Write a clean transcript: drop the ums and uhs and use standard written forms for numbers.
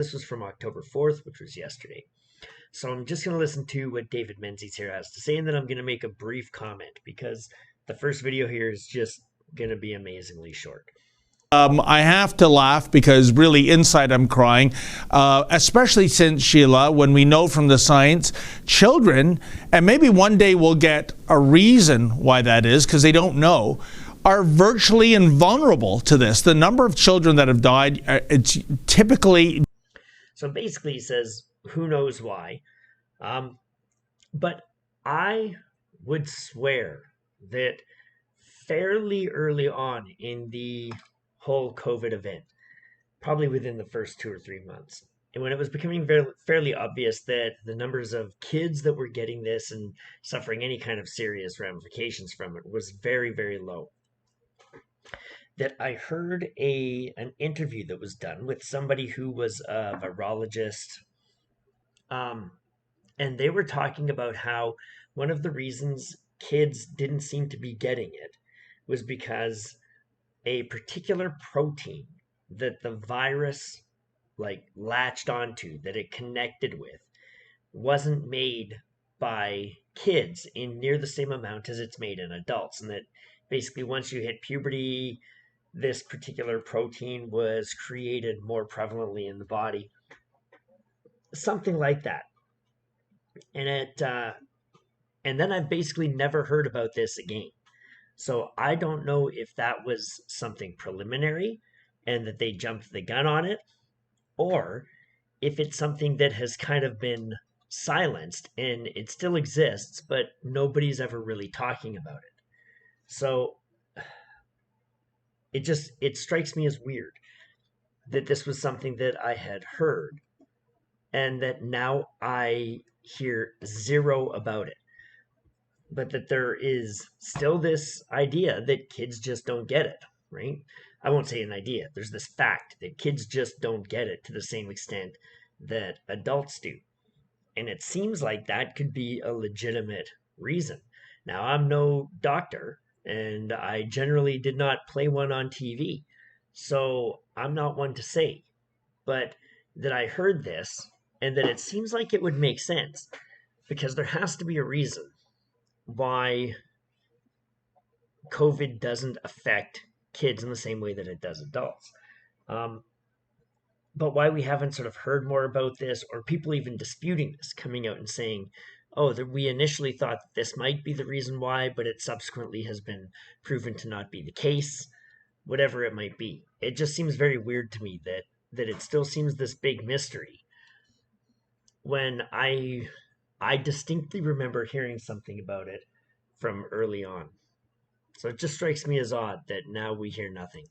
This was from October 4th, which was yesterday. So I'm just going to listen to what David Menzies here has to say, and then I'm going to make a brief comment because the first video here is just going to be amazingly short. I have to laugh because really inside I'm crying, especially since, Sheila, when we know from the science, children, and maybe one day we'll get a reason why that is because they don't know, are virtually invulnerable to this. The number of children that have died, it's typically... So basically he says, who knows why? But I would swear that fairly early on in the whole COVID event, probably within the first 2 or 3 months, and when it was becoming fairly obvious that the numbers of kids that were getting this and suffering any kind of serious ramifications from it was very, very low, that I heard an interview that was done with somebody who was a virologist, um, and they were talking about how one of the reasons kids didn't seem to be getting it was because a particular protein that the virus like latched onto, that it connected with, wasn't made by kids in near the same amount as it's made in adults, and that basically once you hit puberty, this particular protein was created more prevalently in the body, something like that. And then I've basically never heard about this again. So I don't know if that was something preliminary and that they jumped the gun on it, or if it's something that has kind of been silenced and it still exists, but nobody's ever really talking about it. So it strikes me as weird that this was something that I had heard and that now I hear zero about it. But that there is still this idea that kids just don't get it, right? I won't say an idea. There's this fact that kids just don't get it to the same extent that adults do. And it seems like that could be a legitimate reason. Now, I'm no doctor, and I generally did not play one on TV. So I'm not one to say. But that I heard this and that it seems like it would make sense because there has to be a reason why COVID doesn't affect kids in the same way that it does adults. Um, but why we haven't sort of heard more about this, or people even disputing this, coming out and saying, oh, that we initially thought that this might be the reason why, but it subsequently has been proven to not be the case, whatever it might be. It just seems very weird to me that it still seems this big mystery when I distinctly remember hearing something about it from early on. So it just strikes me as odd that now we hear nothing.